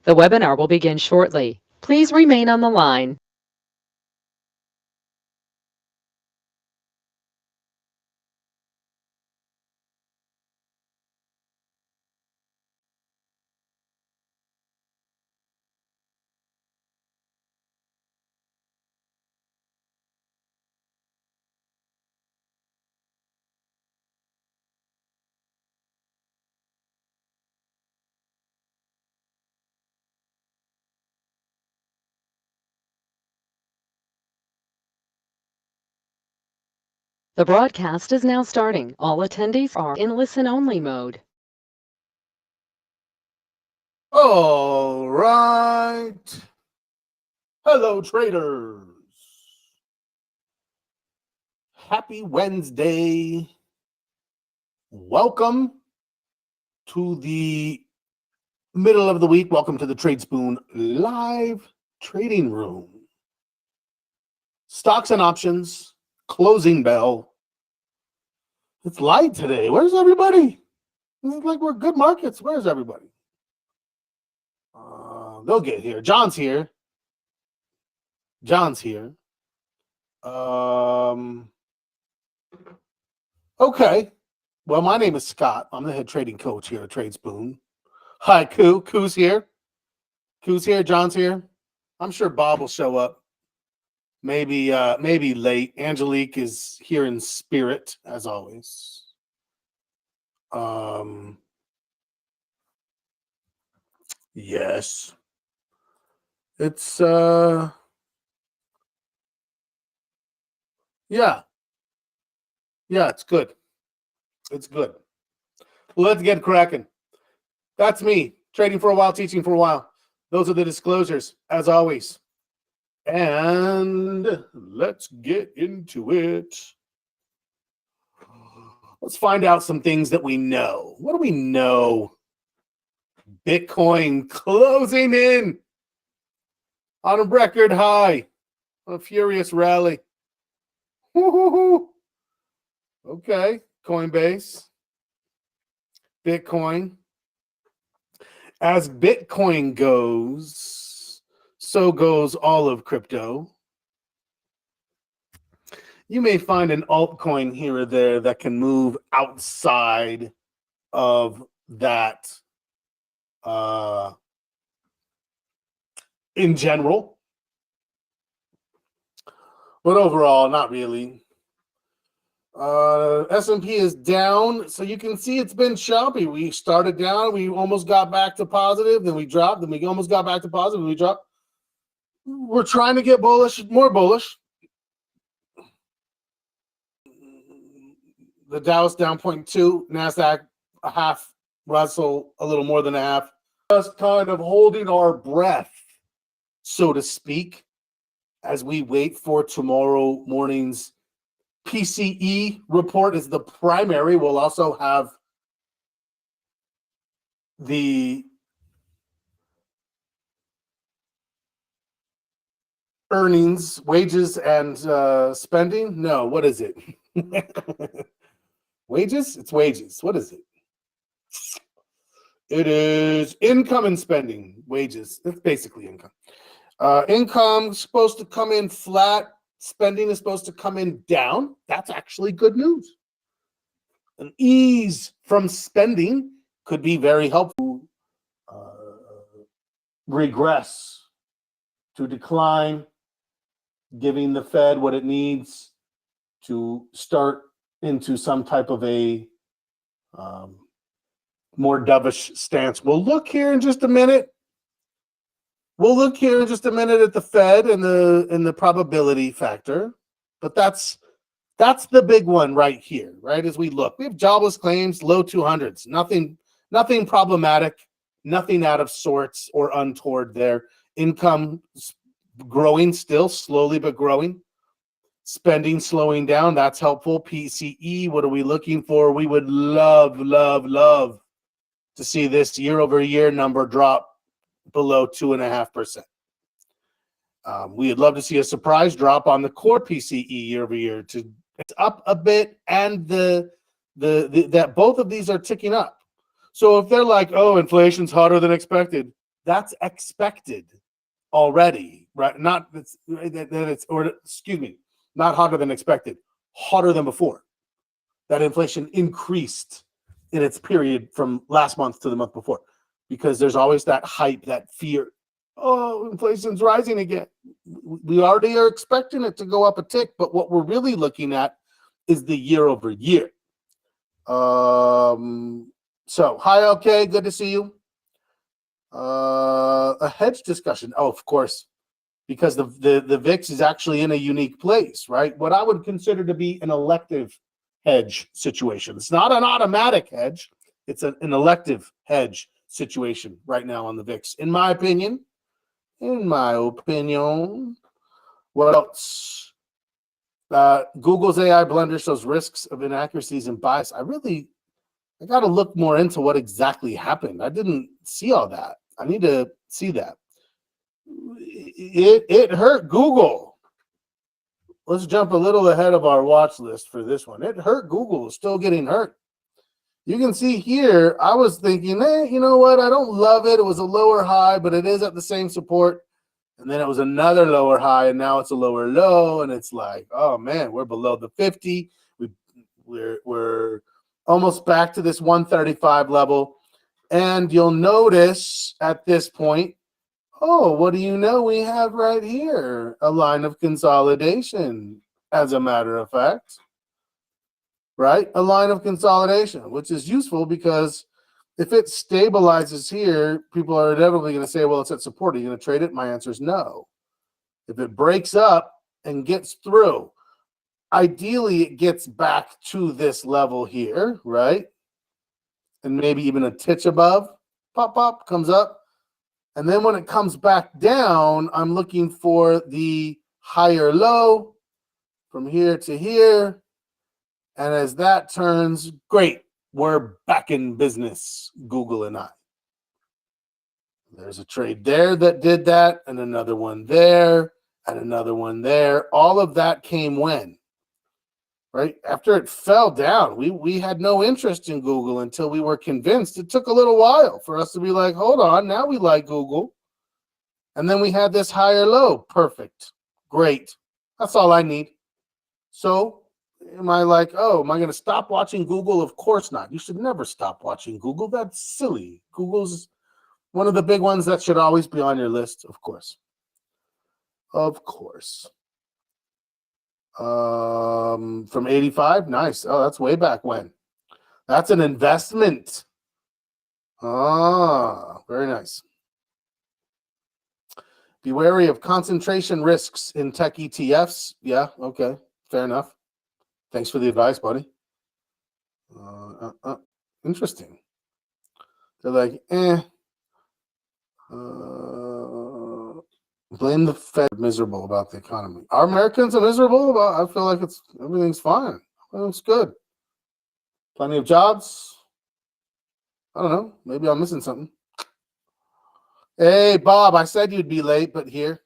The webinar will begin shortly. Please remain on the line. The broadcast is now starting. All attendees are in listen-only mode. All right. Hello, traders. Happy Wednesday. Welcome to the middle of the week. Welcome to the Tradespoon live trading room. Stocks and options, closing bell. It's light today. Where's everybody? It's like we're good markets. Where's everybody? They'll get here. John's here. Okay. Well, my name is Scott. I'm the head trading coach here at Tradespoon. Hi, Koo. Koo's here. John's here. I'm sure Bob will show up. Maybe late. Angelique is here in spirit, as always. Yes. It's yeah, it's good. Let's get cracking. That's me, trading for a while, teaching for a while. Those are the disclosures, as always. And let's get into it. Let's find out some things that we know. What do we know? Bitcoin closing in on a record high, a furious rally. Woo-hoo-hoo. Okay, Coinbase, Bitcoin. As Bitcoin goes, so goes all of crypto. You may find an altcoin here or there that can move outside of that in general. But overall, not really. S&P is down, so you can see it's been choppy. We started down, we almost got back to positive, then we dropped, then we almost got back to positive, then we dropped. We're trying to get bullish, more bullish. The Dow's down 0.2, NASDAQ a half, Russell a little more than a half. Just kind of holding our breath, so to speak, as we wait for tomorrow morning's PCE report is the primary. We'll also have the earnings, wages, and spending. No, what is it? Wages? It's wages. What is it? It is income and spending. Wages. That's basically income. Income is supposed to come in flat. Spending is supposed to come in down. That's actually good news. An ease from spending could be very helpful. Regress to decline, giving the Fed what it needs to start into some type of a more dovish stance. We'll look here in just a minute. At the Fed and the probability factor, but that's the big one right here, right? As we look, we have jobless claims, low 200s, nothing problematic, nothing out of sorts or untoward there. Income growing still, slowly but growing. Spending slowing down, that's helpful. PCE, what are we looking for? We would love to see this year-over-year number drop below 2.5%. We would love to see a surprise drop on the core PCE year-over-year to it's up a bit, and that both of these are ticking up. So if they're like, oh, inflation's hotter than expected, that's expected already, right? Not that it's, or excuse me, not hotter than expected, hotter than before. That inflation increased in its period from last month to the month before, because there's always that hype, that fear. Oh, inflation's rising again. We already are expecting it to go up a tick, but what we're really looking at is the year over year. So hi, LK, good to see you. A hedge discussion. Oh, of course, because the VIX is actually in a unique place, right? What I would consider to be an elective hedge situation. It's not an automatic hedge. It's an elective hedge situation right now on the VIX, in my opinion. In my opinion. What else? Google's AI blender shows risks of inaccuracies and bias. I got to look more into what exactly happened. I didn't see all that. I need to see that. It hurt Google. Let's jump a little ahead of our watch list for this one. It hurt Google. It's still getting hurt. You can see here, I was thinking, you know what? I don't love it. It was a lower high, but it is at the same support. And then it was another lower high, and now it's a lower low. And it's like, oh, man, we're below the 50. We're almost back to this 135 level. And you'll notice at this point, oh, what do you know? We have right here a line of consolidation, as a matter of fact, right? A line of consolidation, which is useful because if it stabilizes here, people are inevitably going to say, well, it's at support. Are you going to trade it? My answer is no. If it breaks up and gets through, ideally it gets back to this level here, right? And maybe even a titch above, pop, comes up. And then when it comes back down, I'm looking for the higher low from here to here. And as that turns, great, we're back in business, Google and I. There's a trade there that did that, and another one there, and another one there. All of that came when? Right? After it fell down, we had no interest in Google until we were convinced. It took a little while for us to be like, hold on, now we like Google. And then we had this higher low. Perfect. Great. That's all I need. So am I like, oh, am I going to stop watching Google? Of course not. You should never stop watching Google. That's silly. Google's one of the big ones that should always be on your list, of course. Of course. From 85, nice. Oh, that's way back when. That's an investment. Ah, very nice. Be wary of concentration risks in tech ETFs. Yeah, okay, fair enough. Thanks for the advice, buddy. Interesting. They're like, blame the Fed. Miserable about the economy. Are Americans miserable about? I feel like everything's fine. Everything's good. Plenty of jobs. I don't know. Maybe I'm missing something. Hey, Bob, I said you'd be late, but here.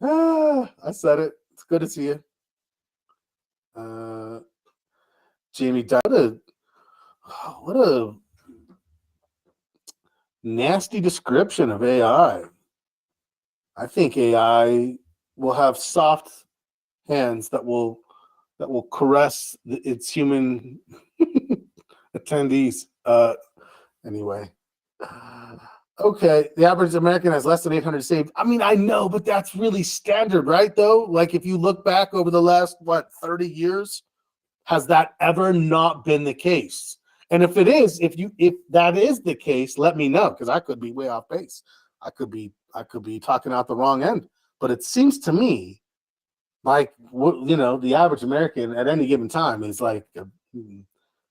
I said it. It's good to see you. Jamie, what a nasty description of AI. I think AI will have soft hands that will caress its human attendees. Anyway. Okay, the average American has less than 800 saved. I mean, I know, but that's really standard, right, though? Like, if you look back over the last, 30 years, has that ever not been the case? And if it is, if that is the case, let me know, because I could be way off base. I could be talking out the wrong end. But it seems to me like, the average American at any given time is like a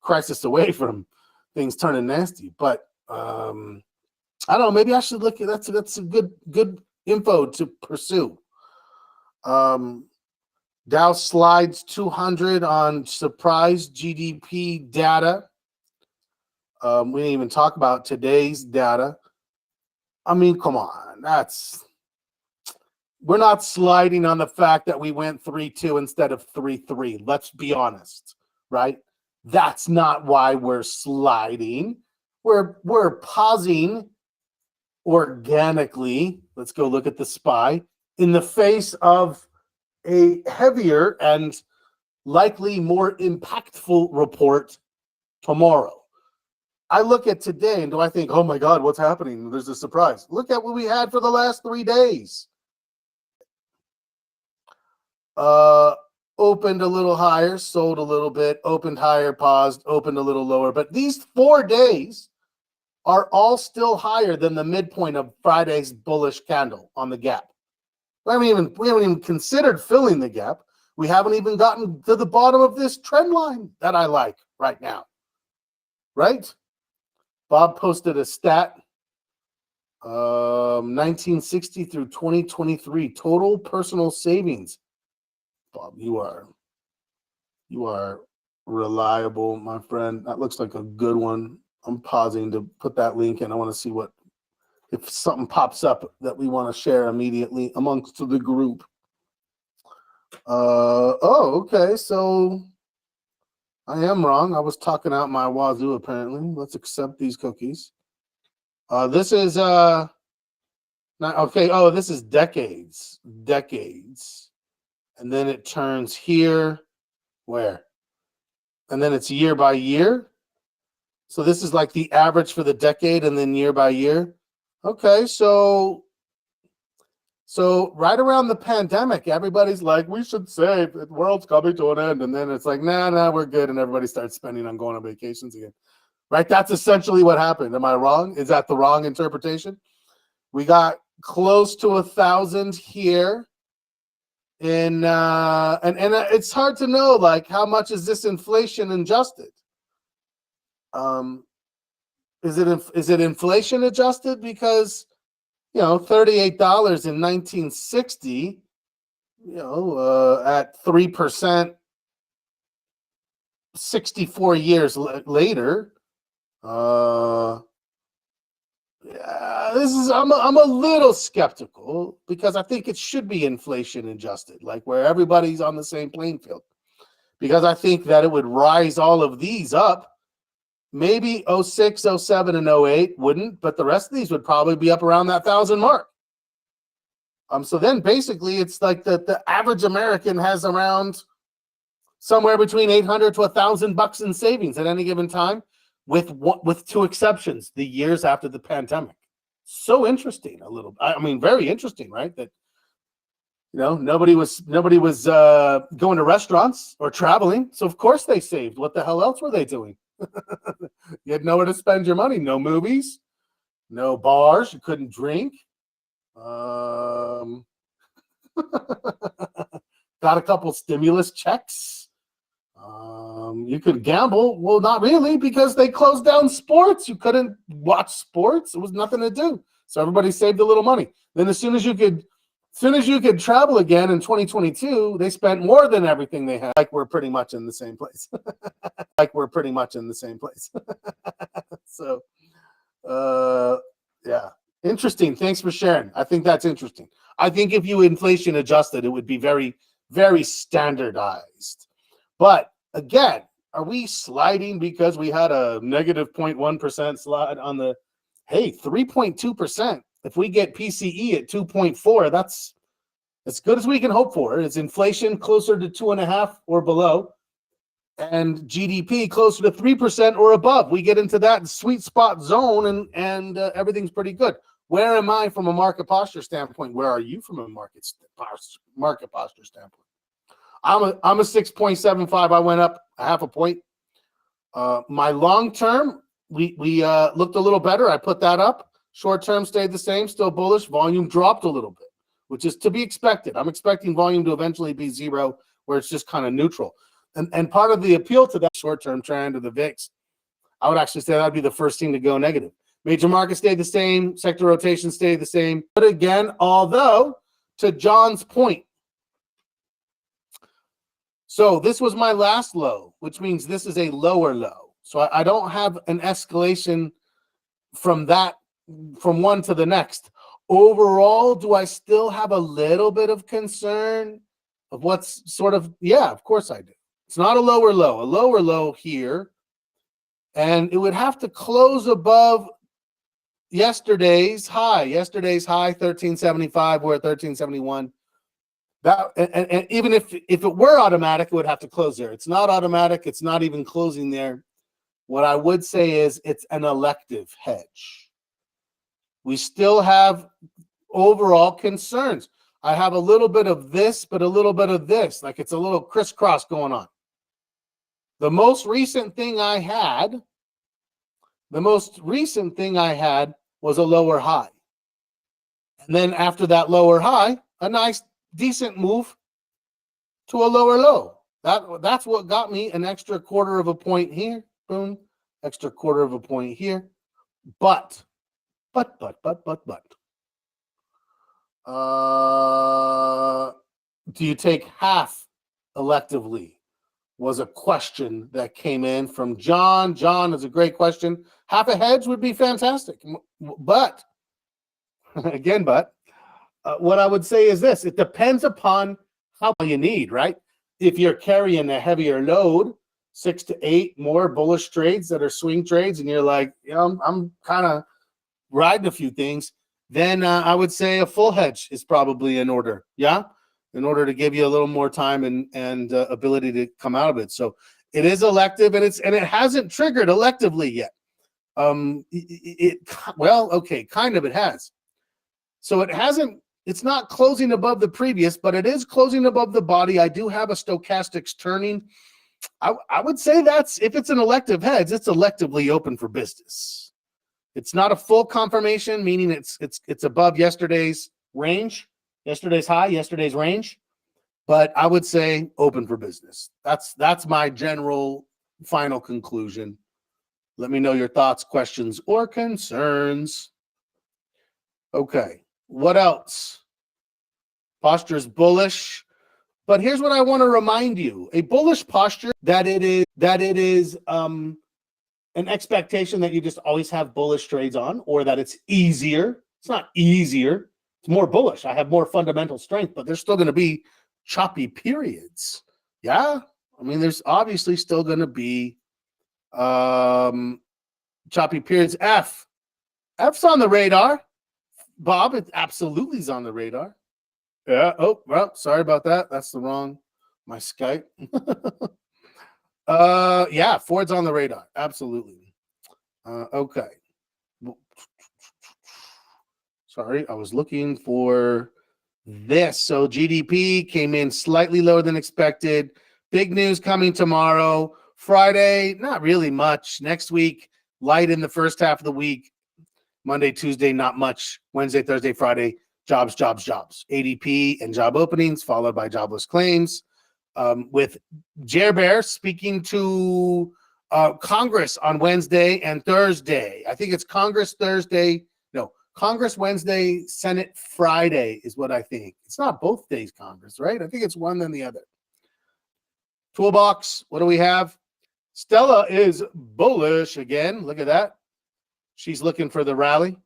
crisis away from things turning nasty. But I don't know. Maybe I should look at that. That's a good info to pursue. Dow slides 200 on surprise GDP data. We didn't even talk about today's data. I mean, come on. We're not sliding on the fact that we went 3.2 instead of 3.3. Let's be honest, right? That's not why we're sliding. we're pausing organically. Let's go look at the SPY in the face of a heavier and likely more impactful report tomorrow. I look at today and do I think, oh my God, what's happening? There's a surprise. Look at what we had for the last 3 days. Opened a little higher, sold a little bit, opened higher, paused, opened a little lower. But these 4 days are all still higher than the midpoint of Friday's bullish candle on the gap. We haven't even considered filling the gap. We haven't even gotten to the bottom of this trend line that I like right now. Right? Bob posted a stat. 1960 through 2023 total personal savings. Bob, you are reliable, my friend. That looks like a good one. I'm pausing to put that link in. I want to see if something pops up that we want to share immediately amongst the group. Okay. So I am wrong. I was talking out my wazoo, apparently. Let's accept these cookies. This is not okay. Oh, this is decades. And then it turns here. Where? And then it's year by year. So this is like the average for the decade and then year by year. Okay, so right around the pandemic, everybody's like, we should save. The world's coming to an end. And then it's like, nah, we're good. And everybody starts spending on going on vacations again. Right? That's essentially what happened. Am I wrong? Is that the wrong interpretation? We got close to 1,000 here. And it's hard to know, like, how much is this inflation adjusted? Is it inflation adjusted? Because, $38 in 1960, at 3%, 64 years later. I'm a little skeptical because I think it should be inflation adjusted, like where everybody's on the same playing field. Because I think that it would rise all of these up. Maybe 06, 07, and 08 wouldn't, but the rest of these would probably be up around that 1,000 mark. So then basically it's like the average American has around somewhere between $800 to $1,000 in savings at any given time, with 2 exceptions: the years after the pandemic. So interesting, very interesting, right? That nobody was going to restaurants or traveling, so of course they saved. What the hell else were they doing? You had nowhere to spend your money. No movies, no bars. You couldn't drink. Got a couple stimulus checks. You could gamble. Well, not really, because they closed down sports. You couldn't watch sports. It was nothing to do. So everybody saved a little money. Then as soon as you could travel again in 2022, they spent more than everything they had. Like we're pretty much in the same place. So, yeah, interesting. Thanks for sharing. I think that's interesting. I think if you inflation adjusted, it would be very, very standardized. But again, are we sliding because we had a negative 0.1% slide on the, 3.2%? If we get PCE at 2.4, that's as good as we can hope for. It's inflation closer to 2.5 or below, and GDP closer to 3% or above. We get into that sweet spot zone, and everything's pretty good. Where am I from a market posture standpoint? Where are you from a market posture standpoint? I'm a 6.75. I went up a half a point. My long term, we looked a little better. I put that up. Short term stayed the same, still bullish. Volume dropped a little bit, which is to be expected. I'm expecting volume to eventually be zero, where it's just kind of neutral. And part of the appeal to that short term trend of the VIX, I would actually say that'd be the first thing to go negative. Major markets stayed the same. Sector rotation stayed the same. But again, although, to John's point, so this was my last low, which means this is a lower low. So I don't have an escalation from one to the next. Overall, do I still have a little bit of concern of what's sort of, yeah, of course I do. It's not a lower low. A lower low here and it would have to close above yesterday's high. Yesterday's high 1375. We're at 1371. That and even if it were automatic, it would have to close there. It's not automatic. It's not even closing there. What I would say is it's an elective hedge. We still have overall concerns. I have a little bit of this, but a little bit of this. Like it's a little crisscross going on. The most recent thing I had was a lower high. And then after that lower high, a nice decent move to a lower low. That's what got me an extra quarter of a point here. Boom. Extra quarter of a point here. But. Do you take half electively? Was a question that came in from John. John is a great question. Half a hedge would be fantastic. But, again, what I would say is this. It depends upon how you need, right? If you're carrying a heavier load, 6 to 8 more bullish trades that are swing trades, and you're like, I'm kind of riding a few things, then I would say a full hedge is probably in order. Yeah. In order to give you a little more time and ability to come out of it. So it is elective, and it hasn't triggered electively yet. Kind of it has. So it hasn't. It's not closing above the previous, but it is closing above the body. I do have a stochastics turning. I would say that's, if it's an elective hedge, it's electively open for business. It's not a full confirmation, meaning it's above yesterday's range. Yesterday's high, yesterday's range, but I would say open for business. That's my general final conclusion. Let me know your thoughts, questions, or concerns. Okay, what else? Posture is bullish, but here's what I want to remind you: a bullish posture that it is an expectation that you just always have bullish trades on, or that it's easier. It's not easier. It's more bullish. I have more fundamental strength, but there's still going to be choppy periods. Yeah. I mean, there's obviously still going to be choppy periods. F's on the radar. Bob, it absolutely is on the radar. Yeah. Oh, well, sorry about that. That's my Skype. Yeah, Ford's on the radar. Absolutely. Okay. Sorry, I was looking for this. So GDP came in slightly lower than expected. Big news coming tomorrow. Friday, not really much. Next week, light in the first half of the week. Monday, Tuesday, not much. Wednesday, Thursday, Friday, jobs. ADP and job openings, followed by jobless claims. With Jer Bear speaking to Congress on Wednesday and Thursday. I think it's Congress Thursday. No, Congress Wednesday, Senate Friday is what I think. It's not both days Congress, right? I think it's one then the other. Toolbox, what do we have? Stella is bullish again. Look at that. She's looking for the rally.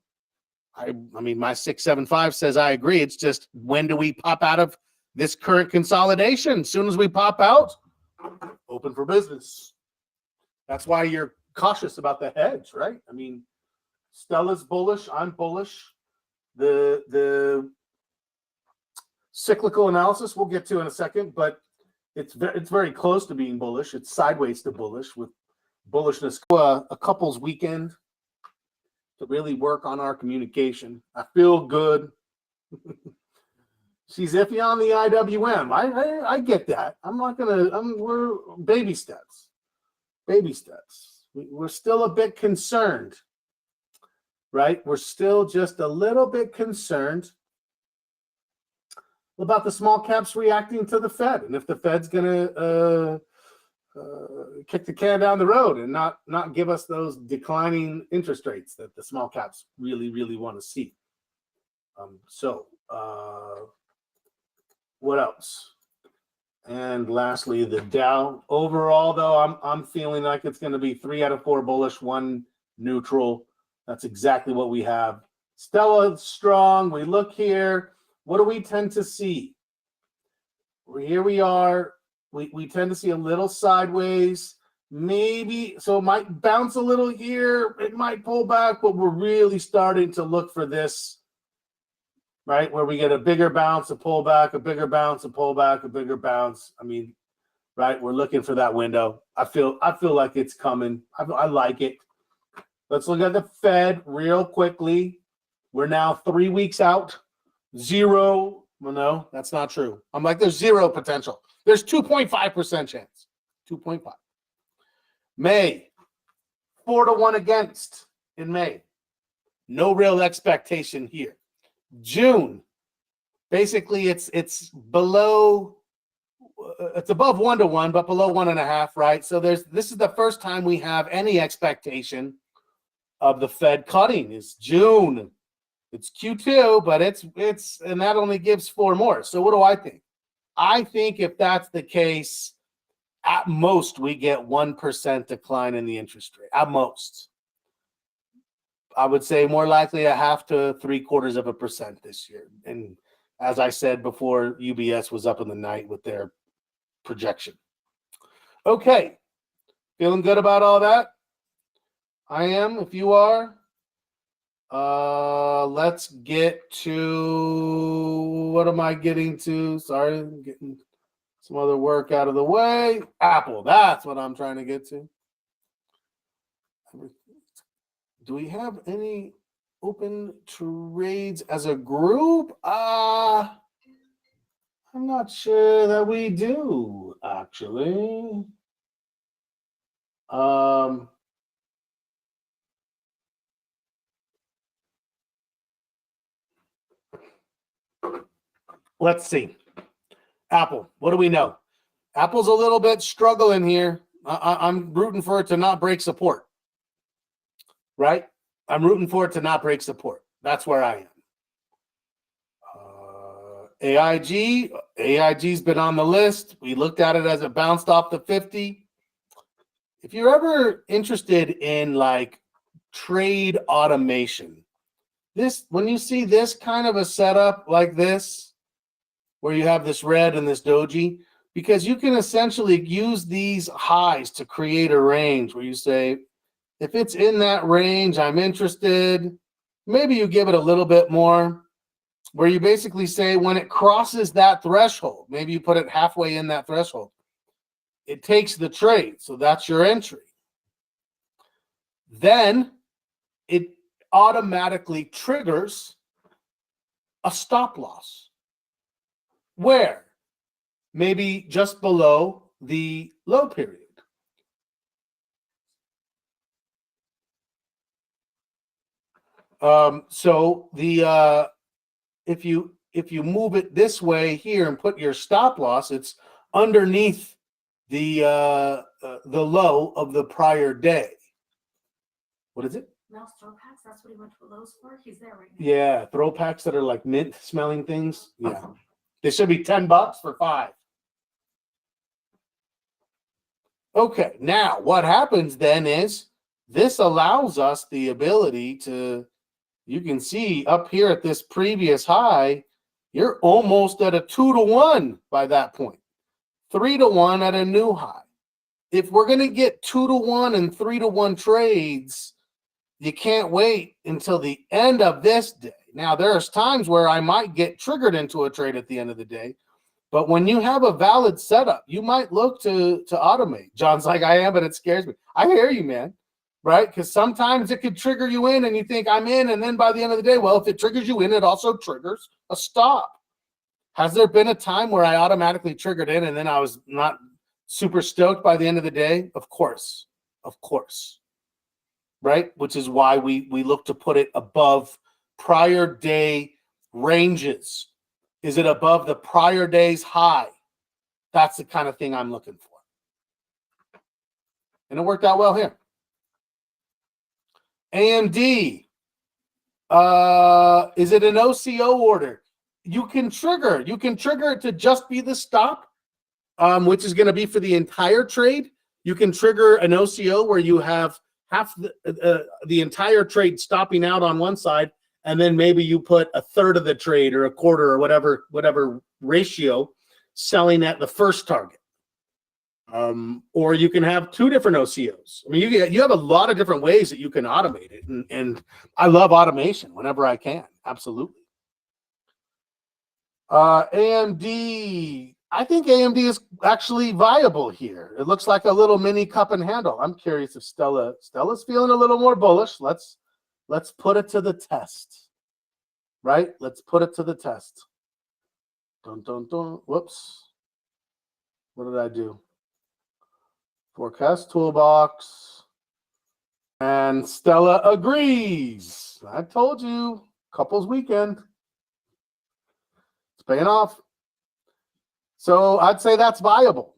I mean, my 675 says I agree. It's just, when do we pop out of this current consolidation? As soon as we pop out, open for business. That's why you're cautious about the hedge, right? I mean, Stella's bullish. I'm bullish. The cyclical analysis we'll get to in a second, but it's very close to being bullish. It's sideways to bullish, with bullishness. A couples weekend to really work on our communication. I feel good. She's iffy on the IWM. I get that. We're baby steps. Baby steps. We're still a bit concerned, right? We're still just a little bit concerned about the small caps reacting to the Fed, and if the Fed's going to kick the can down the road and not give us those declining interest rates that the small caps really, really want to see. What else? And lastly, the Dow. Overall, though, I'm feeling like it's going to be 3 out of 4 bullish, 1 neutral. That's exactly what we have. Stella strong. We look here. What do we tend to see? Here we are. We tend to see a little sideways. maybe, so it might bounce a little here. It might pull back, but we're really starting to look for this, right? Where we get a bigger bounce, a pullback, a bigger bounce, a pullback, a bigger bounce. I mean, right? We're looking for that window. I feel like it's coming. I like it. Let's look at the Fed real quickly. We're now 3 weeks out. Zero. Well, no, that's not true. I'm like, there's zero potential. There's 2.5% chance. 2.5. May, 4-1 against in May. No real expectation here. June, basically it's below, it's above 1-1, but below 1.5, right? So this is the first time we have any expectation of the Fed cutting. Is June. It's Q2, but it's and that only gives 4 more. So what do I think? I think if that's the case, at most we get 1% decline in the interest rate. At most. I would say more likely 0.5 to 0.75% this year. And as I said before, UBS was up in the night with their projection. Okay. Feeling good about all that? I am, if you are. Let's get to, what am I getting to? Sorry, I'm getting some other work out of the way. Apple, that's what I'm trying to get to. Do we have any open trades as a group? I'm not sure that we do, actually. Let's see. Apple, what do we know? Apple's a little bit struggling here. I'm rooting for it to not break support. Right? I'm rooting for it to not break support. That's where I am. AIG's been on the list. We looked at it as it bounced off the 50. If you're ever interested in like trade automation, when you see this kind of a setup like this, where you have this red and this doji, because you can essentially use these highs to create a range where you say, if it's in that range, I'm interested. Maybe you give it a little bit more, where you basically say when it crosses that threshold, maybe you put it halfway in that threshold, it takes the trade. So that's your entry. Then it automatically triggers a stop loss. Where? Maybe just below the low period. So the if you move it this way here and put your stop loss, it's underneath the low of the prior day. What is it? Mouse throw packs. That's what he went to Lowe's for. He's there right now. Yeah, throw packs that are like mint smelling things. Yeah, they should be $10 for 5. Okay, now what happens then is this allows us the ability to. You can see up here at this previous high, you're almost at a 2-1 by that point. 3-1 at a new high. If we're going to get 2-1 and 3-1 trades, you can't wait until the end of this day. Now, there's times where I might get triggered into a trade at the end of the day, but when you have a valid setup, you might look to automate. John's like, I am, but it scares me. I hear you, man. Right? Because sometimes it could trigger you in and you think I'm in. And then by the end of the day, well, if it triggers you in, it also triggers a stop. Has there been a time where I automatically triggered in and then I was not super stoked by the end of the day? Of course. Of course. Right? Which is why we look to put it above prior day ranges. Is it above the prior day's high? That's the kind of thing I'm looking for. And it worked out well here. AMD, is it an OCO order? You can trigger it to just be the stop, which is going to be for the entire trade. You can trigger an OCO where you have half the entire trade stopping out on one side, and then maybe you put a third of the trade or a quarter or whatever ratio selling at the first target. Or you can have two different OCOs. I mean, you have a lot of different ways that you can automate it, and I love automation whenever I can. Absolutely. AMD, I think AMD is actually viable here. It looks like a little mini cup and handle. I'm curious if Stella's feeling a little more bullish. Let's put it to the test, right? Let's put it to the test. Dun, dun, dun. Whoops. What did I do? Forecast toolbox. And Stella agrees. I told you, couples weekend. It's paying off. So I'd say that's viable.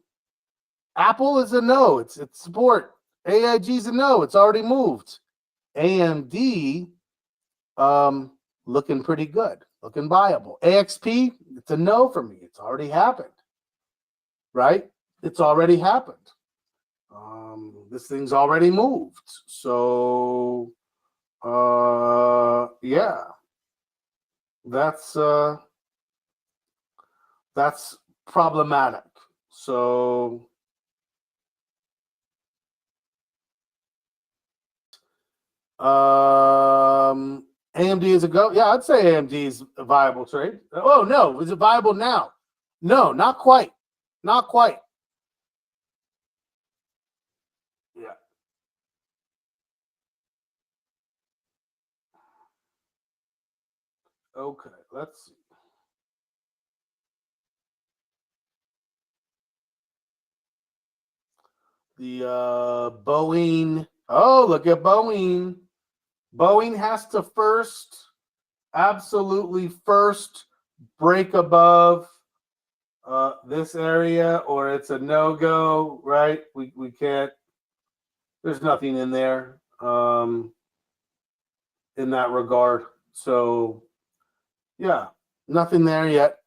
Apple is a no. It's support. AIG is a no. It's already moved. AMD, looking pretty good. Looking viable. AXP, it's a no for me. It's already happened. Right? It's already happened. This thing's already moved. So, yeah. That's problematic. So AMD is a go. Yeah, I'd say AMD is a viable trade. Oh no, is it viable now? No, not quite. Not quite. Yeah. Okay, let's see. The Boeing. Oh, look at Boeing. Boeing has to absolutely first break above this area, or it's a no-go, right? We can't. There's nothing in there in that regard. So, yeah, nothing there yet.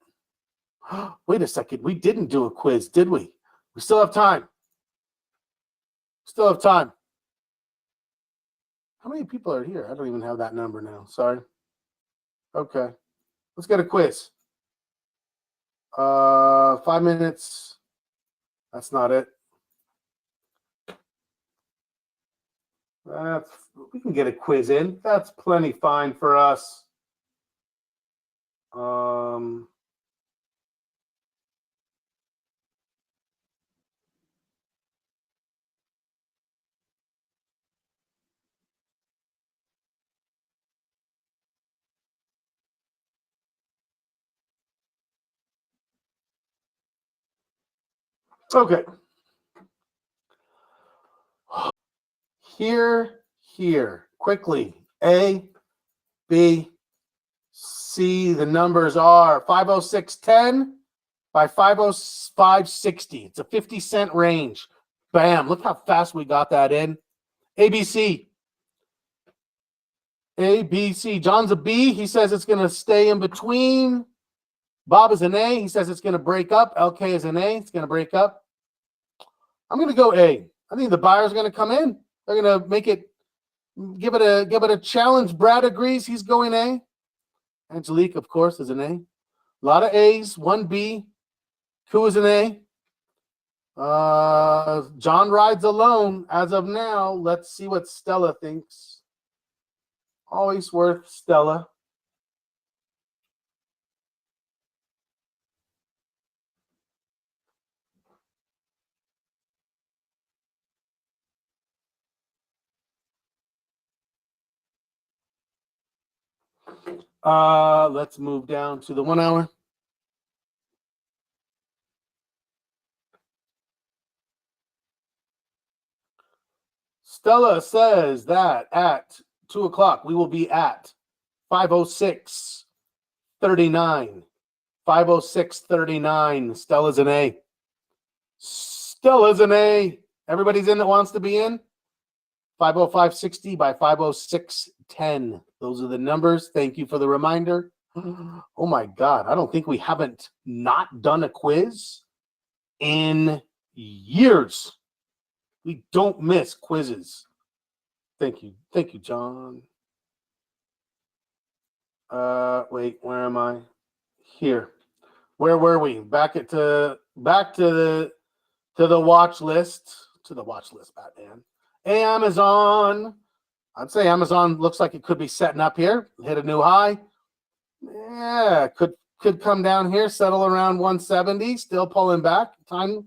Wait a second. We didn't do a quiz, did we? We still have time. Still have time. How many people are here? I don't even have that number now. Sorry. Okay. Let's get a quiz. 5 minutes. That's not it. We can get a quiz in. That's plenty fine for us. Okay. Here, quickly. A, B, C. The numbers are 506.10 by 505.60. It's a 50-cent range. Bam. Look how fast we got that in. ABC. ABC. John's a B. He says it's going to stay in between. Bob is an A. He says it's going to break up. LK is an A. It's going to break up. I'm going to go A. I think the buyer's going to come in. They're going to make it, give it a challenge. Brad agrees. He's going A. Angelique, of course, is an A. A lot of A's. 1B. Q is an A. John rides alone as of now. Let's see what Stella thinks. Always worth Stella. Let's move down to the 1 hour. Stella says that at 2 o'clock we will be at 506.39. 506.39. Stella's an A. Stella's an A. Everybody's in that wants to be in. 505.60 by 506.10. Those are the numbers. Thank you for the reminder. Oh my God. I don't think we haven't not done a quiz in years. We don't miss quizzes. Thank you. Thank you, John. Wait, where am I? Here. Where were we? Back to the To the watch list. To the watch list, Batman. Amazon. I'd say Amazon looks like it could be setting up here. Hit a new high. Yeah, could come down here, settle around 170, still pulling back. Time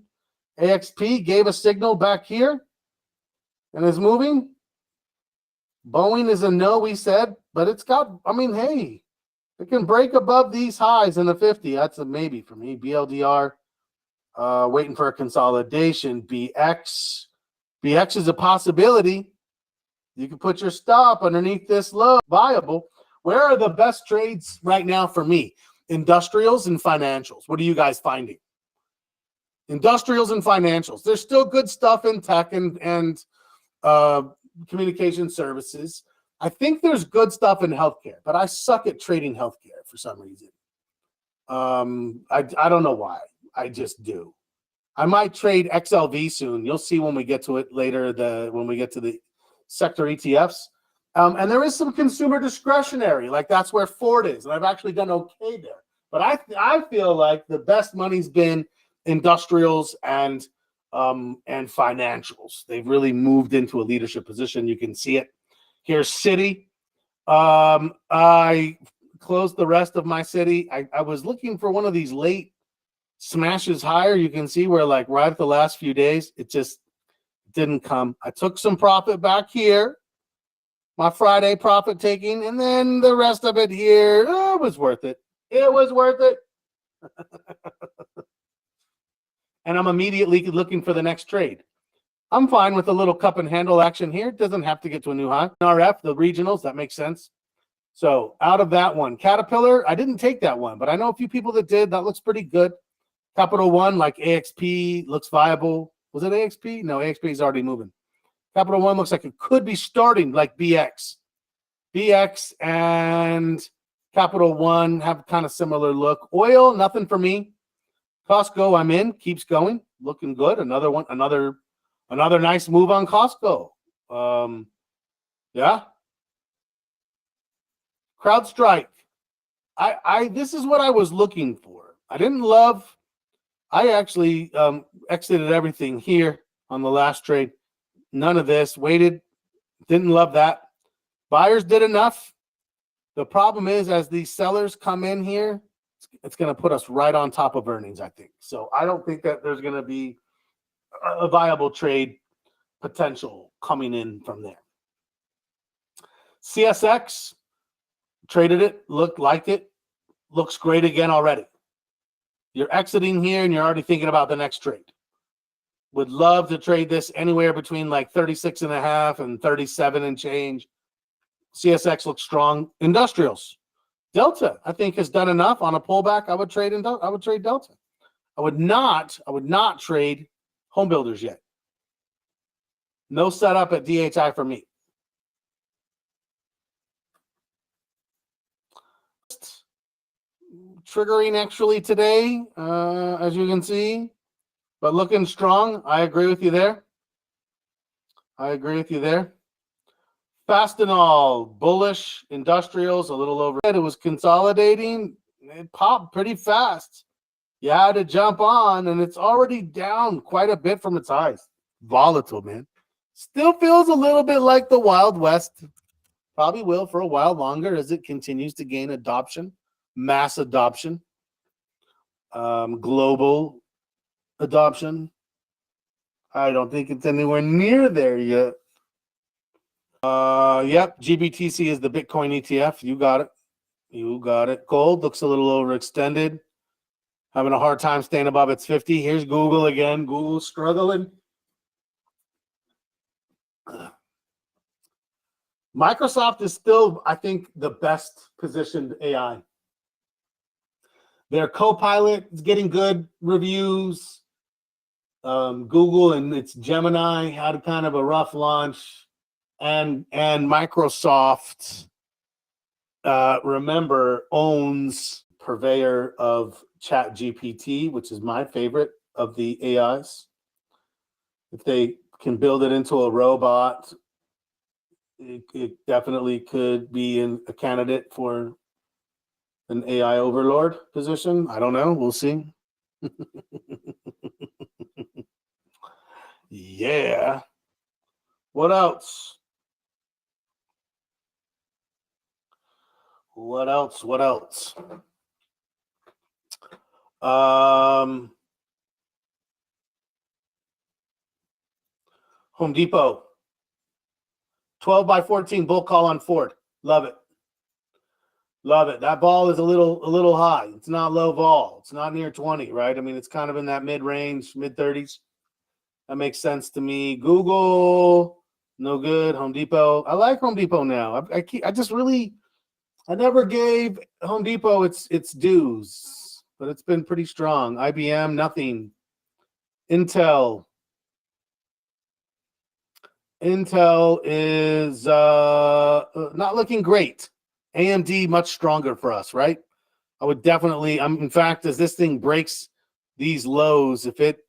AXP gave a signal back here and is moving. Boeing is a no, we said, but it's got, I mean, hey, it can break above these highs in the 50. That's a maybe for me. BLDR, waiting for a consolidation. BX is a possibility. You can put your stop underneath this low. Viable. Where are the best trades right now for me? Industrials and financials. What are you guys finding? Industrials and financials. There's still good stuff in tech and communication services. I think there's good stuff in healthcare, but I suck at trading healthcare for some reason. I don't know why. I just do. I might trade XLV soon. You'll see when we get to it later. When we get to the sector ETFs. And there is some consumer discretionary, like that's where Ford is, and I've actually done okay there. But I feel like the best money's been industrials and financials. They've really moved into a leadership position. You can see it. Here's Citi. I closed the rest of my Citi. I was looking for one of these late smashes higher. You can see where like right at the last few days, it just didn't come. I took some profit back here. My Friday profit taking, and then the rest of it here, it was worth it. It was worth it. And I'm immediately looking for the next trade. I'm fine with a little cup and handle action here. It doesn't have to get to a new high. RF, the regionals, that makes sense. So out of that one, Caterpillar, I didn't take that one, but I know a few people that did. That looks pretty good. Capital One, like AXP, looks viable. Was it AXP? No, AXP is already moving. Capital One looks like it could be starting like BX. BX and Capital One have kind of similar look. Oil, nothing for me. Costco, I'm in, keeps going, looking good. Another one, another nice move on Costco. Yeah. CrowdStrike. This is what I was looking for. I actually exited everything here on the last trade. None of this. Waited. Didn't love that. Buyers did enough. The problem is, as these sellers come in here, it's going to put us right on top of earnings, I think. So I don't think that there's going to be a viable trade potential coming in from there. CSX, traded it, liked it, looks great again already. You're exiting here and you're already thinking about the next trade. Would love to trade this anywhere between like 36.5 and 37 and change. CSX looks strong. Industrials. Delta, I think, has done enough on a pullback. I would trade Delta. I would not trade home builders yet. No setup at DHI for me. Triggering actually today, as you can see, but looking strong. I agree with you there. Fastenal, bullish, industrials, a little over. It was consolidating. It popped pretty fast. You had to jump on, and it's already down quite a bit from its highs. Volatile, man. Still feels a little bit like the Wild West. Probably will for a while longer as it continues to gain adoption, mass adoption, global adoption. I don't think it's anywhere near there yet. Yep, GBTC is the Bitcoin ETF. You got it. Gold looks a little overextended. Having a hard time staying above its 50. Here's Google again. Google's struggling. Microsoft is still, I think, the best positioned AI. Their Copilot is getting good reviews. Google and its Gemini had kind of a rough launch. And Microsoft, remember, owns purveyor of ChatGPT, which is my favorite of the AIs. If they can build it into a robot, it definitely could be a candidate for an AI overlord position. I don't know. We'll see. Yeah. What else? What else? What else? Home Depot. 12 by 14 bull call on Ford. Love it. Love it. That ball is a little high. It's not low vol. It's not near 20, right? I mean, it's kind of in that mid-range, mid-30s. That makes sense to me. Google, no good. Home Depot. I like Home Depot now. I never gave Home Depot its dues, but it's been pretty strong. IBM, nothing. Intel is not looking great. AMD much stronger for us, right? I would definitely. In fact, as this thing breaks these lows, if it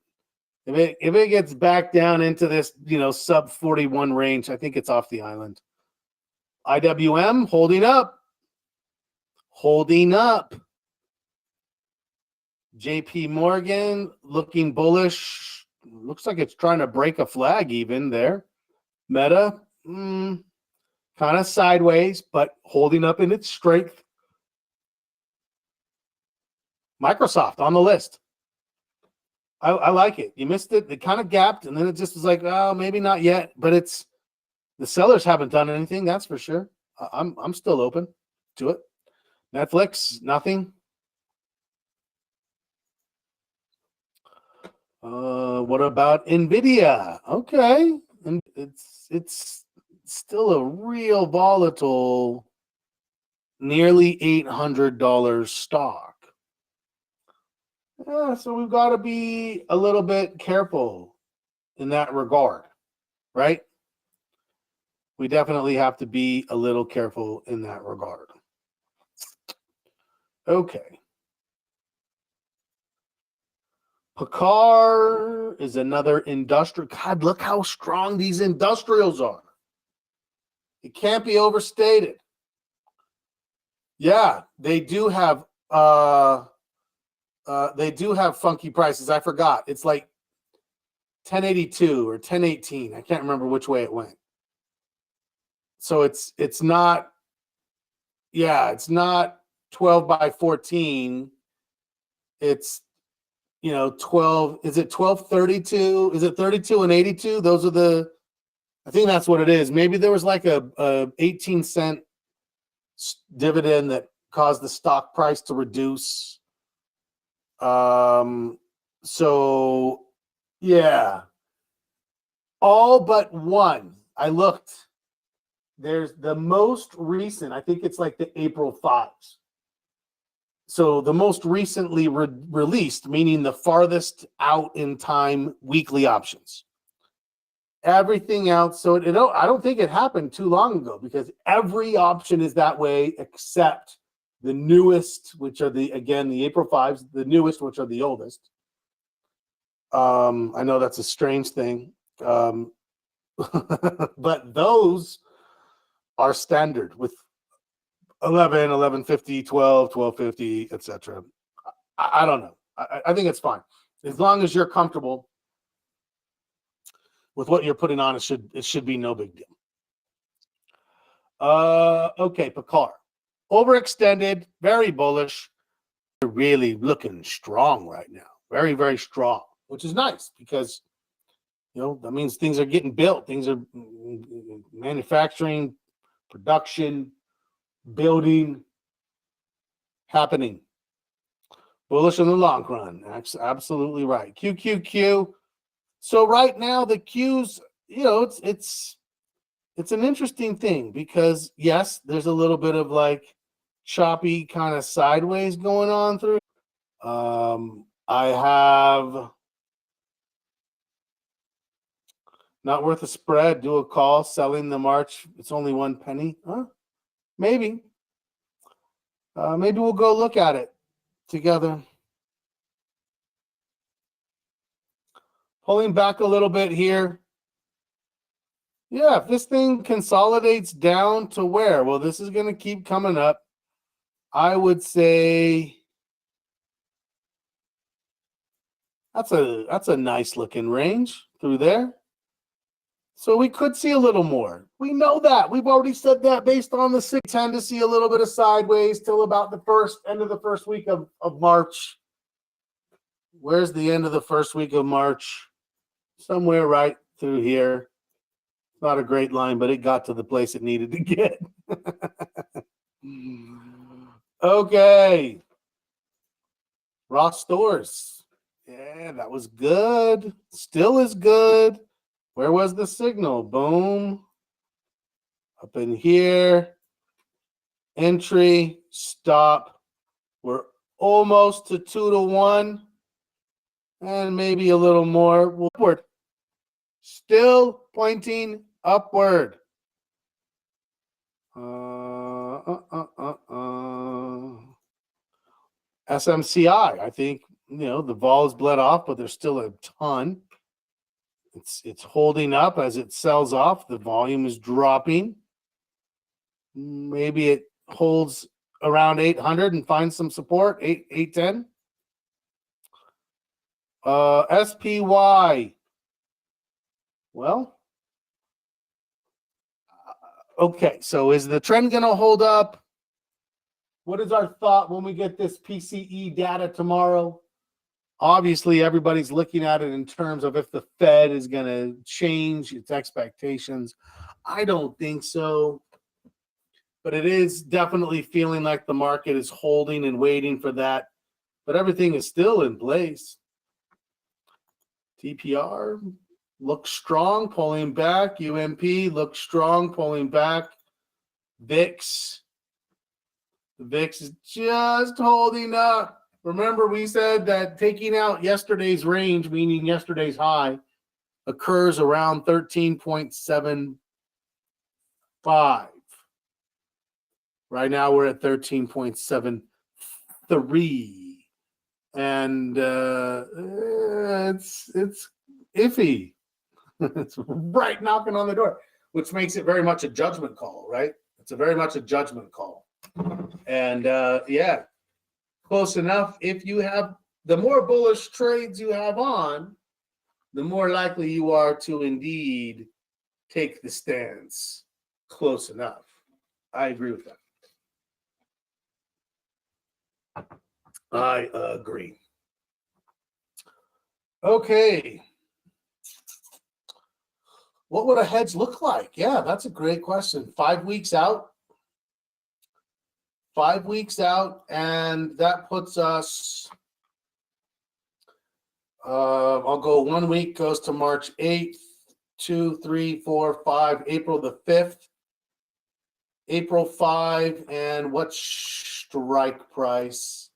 gets back down into this sub 41 range, I think it's off the island. IWM holding up. JP Morgan looking bullish. Looks like it's trying to break a flag even there. Meta, kind of sideways, but holding up in its strength. Microsoft on the list. I like it. You missed it. It kind of gapped, and then it just was like, oh, maybe not yet. But the sellers haven't done anything. That's for sure. I'm still open to it. Netflix, nothing. What about Nvidia? Okay, and it's still a real volatile, nearly $800 stock. Yeah, so we've got to be a little bit careful in that regard, right? We definitely have to be a little careful in that regard. Okay. Picard is another industrial. God, look how strong these industrials are. It can't be overstated. Yeah, they do have funky prices. I forgot. It's like 1082 or 1018. I can't remember which way it went. So it's not 12 by 14. It's 12. Is it 1232? Is it 32 and 82? Those are I think that's what it is. Maybe there was like a 18-cent dividend that caused the stock price to reduce. So yeah, all but one. I looked. There's the most recent. I think it's like the April 5s. So the most recently released, meaning the farthest out in time weekly options. Everything else. So I don't think it happened too long ago, because every option is that way except the newest, which are the April 5s, the newest, which are the oldest. I know that's a strange thing. But those are standard with 11, 1150, 12, 1250, etc. I don't know. I think it's fine. As long as you're comfortable with what you're putting on, it should be no big deal. Okay, Picard. Overextended, very bullish. They're really looking strong right now. Very, very strong, which is nice because that means things are getting built. Things are manufacturing, production, building, happening. Bullish in the long run. Absolutely right. QQQ. So right now the Qs, it's an interesting thing because yes, there's a little bit of like choppy kind of sideways going on through. I have not worth a spread. Do a call. Selling the March. It's only 1 penny. Huh? Maybe. Maybe we'll go look at it together. Pulling back a little bit here. Yeah, if this thing consolidates down to where? Well, this is going to keep coming up. I would say That's a nice looking range through there. So we could see a little more. We know that. We've already said that based on the 6. Tend to see a little bit of sideways till about the end of the first week of March. Where's the end of the first week of March? Somewhere right through here. Not a great line, but it got to the place it needed to get. Okay. Ross Stores. Yeah, that was good. Still is good. Where was the signal? Boom. Up in here. Entry. Stop. We're almost to 2-1. And maybe a little more. Upward. Still pointing upward. SMCI, I think, the vol is bled off, but there's still a ton. It's holding up as it sells off. The volume is dropping. Maybe it holds around 800 and finds some support, 810. SPY. Well, okay, so is the trend going to hold up? What is our thought when we get this PCE data tomorrow? Obviously, everybody's looking at it in terms of if the Fed is going to change its expectations. I don't think so. But it is definitely feeling like the market is holding and waiting for that. But everything is still in place. TPR looks strong, pulling back. UMP looks strong, pulling back. VIX. The VIX is just holding up. Remember, we said that taking out yesterday's range, meaning yesterday's high, occurs around 13.75. Right now, we're at 13.73. And it's iffy. It's right knocking on the door, which makes it very much a judgment call, right? It's a very much a judgment call. And yeah, close enough. If you have the more bullish trades you have on, the more likely you are to indeed take the stance. Close enough. I agree with that. I agree. Okay. What would a hedge look like? Yeah, that's a great question. 5 weeks out. 5 weeks out, and that puts us, I'll go 1 week, goes to March 8th, 2, 3, 4, 5, April the 5th, April 5, and what strike price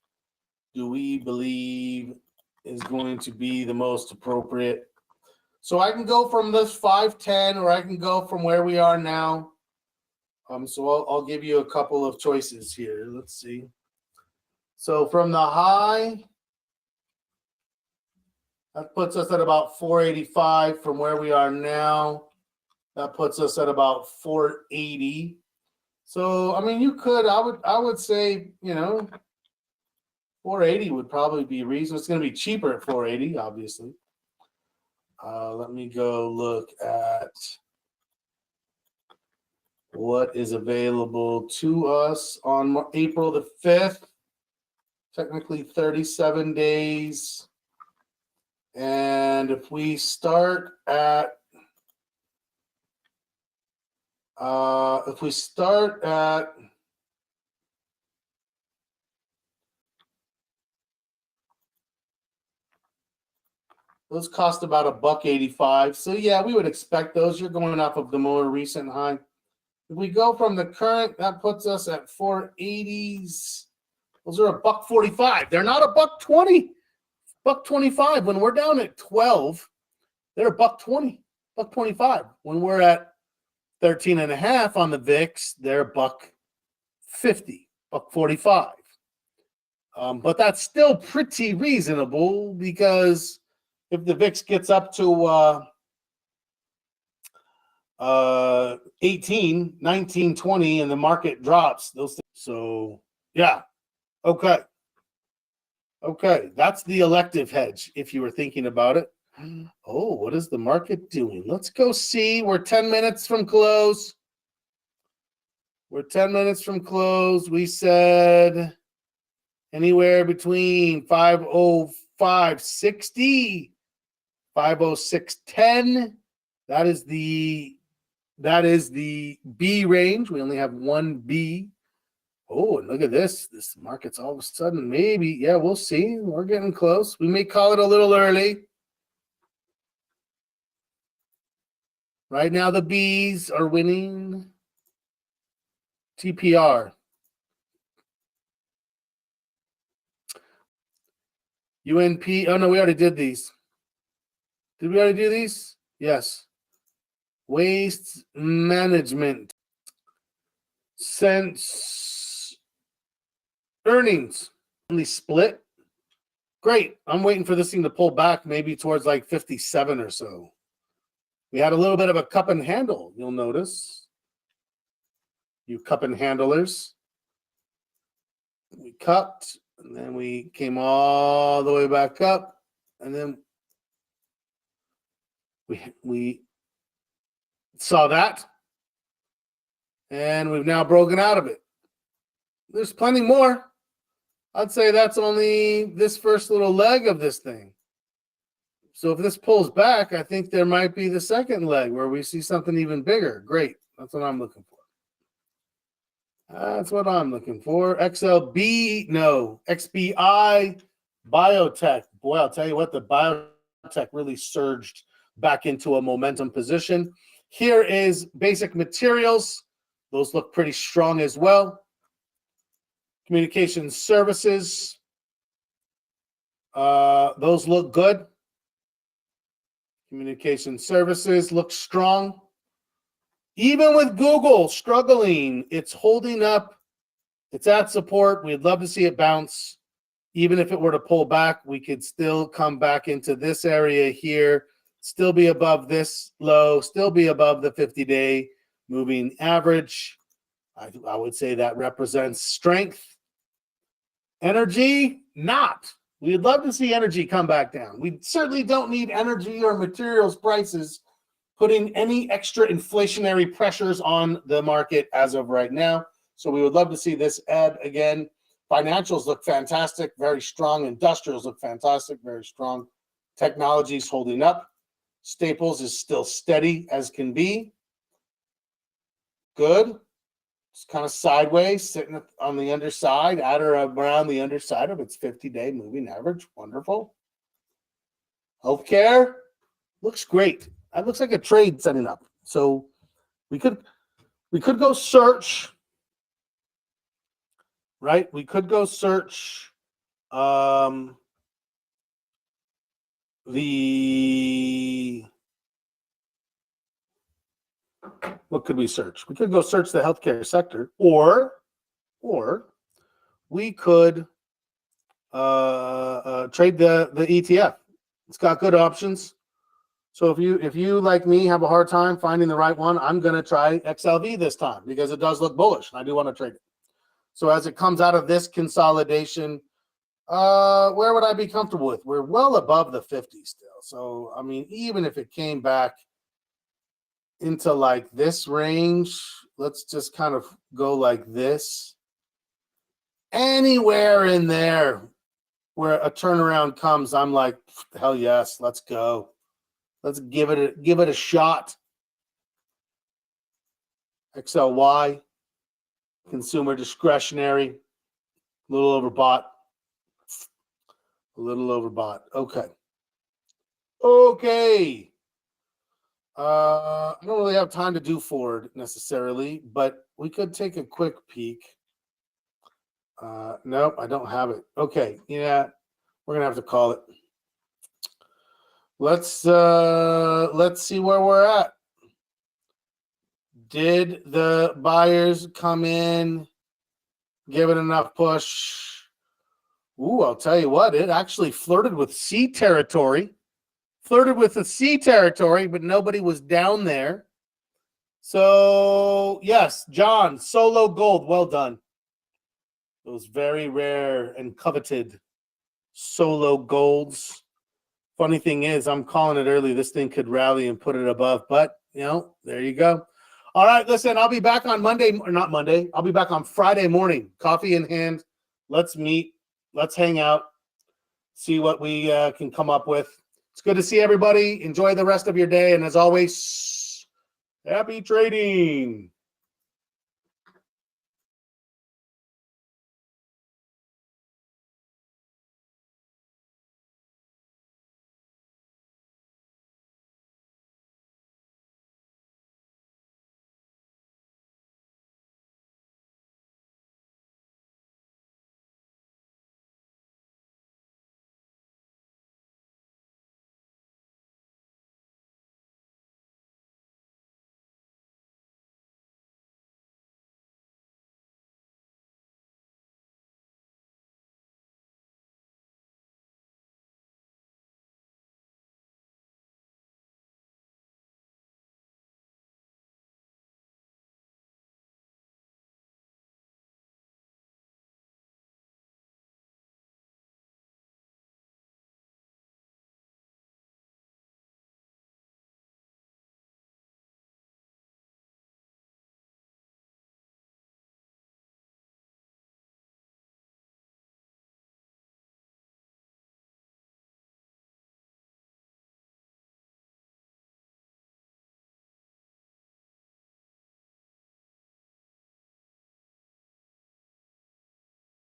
do we believe is going to be the most appropriate? So I can go from this 510, or I can go from where we are now. So I'll give you a couple of choices here. Let's see. So from the high, that puts us at about 485 from where we are now. That puts us at about 480. So, I mean, you could, I would say, 480 would probably be reasonable. It's going to be cheaper at 480, obviously. Let me go look at what is available to us on April the 5th. Technically 37 days. And if we start at those cost about $1.85. So yeah, we would expect those. You're going off of the more recent high. If we go from the current, that puts us at 480s. Those are $1.45. They're not $1.20. $1.25. When we're down at 12, they're $1.20, $1.25. When we're at 13.5 on the VIX, they're $1.50, $1.45. But that's still pretty reasonable, because if the VIX gets up to 18, 19, 20, and the market drops, those things. So yeah, okay. Okay, that's the elective hedge, if you were thinking about it. Oh, what is the market doing? Let's go see. We're 10 minutes from close. We're 10 minutes from close. We said anywhere between 505.60, 506.10. That is the B range. We only have one B. Oh, and look at this. This market's all of a sudden maybe. Yeah, we'll see. We're getting close. We may call it a little early. Right now, the Bs are winning. TPR. UNP. Oh, no, we already did these. Did we already do these? Yes. Waste management. Since earnings only split. Great. I'm waiting for this thing to pull back maybe towards like 57 or so. We had a little bit of a cup and handle, you'll notice. You cup and handlers. We cupped, and then we came all the way back up, and then we saw that, and we've now broken out of it. There's plenty more. I'd say that's only this first little leg of this thing. So if this pulls back, I think there might be the second leg where we see something even bigger. Great. That's what I'm looking for. That's what I'm looking for. XLB, no. XBI, biotech. Boy, I'll tell you what, the biotech really surged back into a momentum position. Here is basic materials. Those look pretty strong as well. Communication services. Those look good. Communication services look strong. Even with Google struggling, it's holding up. It's at support. We'd love to see it bounce. Even if it were to pull back, we could still come back into this area here, still be above this low, still be above the 50-day moving average. I would say that represents strength. Energy, not. We'd love to see energy come back down. We certainly don't need energy or materials prices putting any extra inflationary pressures on the market as of right now. So we would love to see this add again. Financials look fantastic, very strong. Industrials look fantastic, very strong. Technology's holding up. Staples is still steady as can be. Good. It's kind of sideways, sitting on the underside, at or around the underside of its 50-day moving average. Wonderful. Healthcare looks great. That looks like a trade setting up. So we could go search, right? We could go search what could we search? We could go search the healthcare sector, or we could trade the ETF. It's got good options. So if you like me have a hard time finding the right one, I'm going to try XLV this time because it does look bullish and I do want to trade it. So as it comes out of this consolidation, where would I be comfortable with? We're well above the 50 still. So, I mean, even if it came back into like this range, let's just kind of go like this. Anywhere in there where a turnaround comes, I'm like, hell yes, let's go. Let's give it a shot. XLY, consumer discretionary, a little overbought. A little overbought. Okay. I don't really have time to do Ford necessarily, but we could take a quick peek. Nope, I don't have it. Okay, yeah, we're gonna have to call it. Let's see where we're at. Did the buyers come in, give it enough push? Ooh, I'll tell you what, it actually flirted with C territory. Flirted with the C territory, but nobody was down there. So, yes, John, solo gold, well done. It was very rare and coveted solo golds. Funny thing is, I'm calling it early. This thing could rally and put it above, but there you go. All right, listen, I'll be back on Monday, or not Monday. I'll be back on Friday morning, coffee in hand. Let's meet. Let's hang out. See what we can come up with. It's good to see everybody. Enjoy the rest of your day. And as always, happy trading.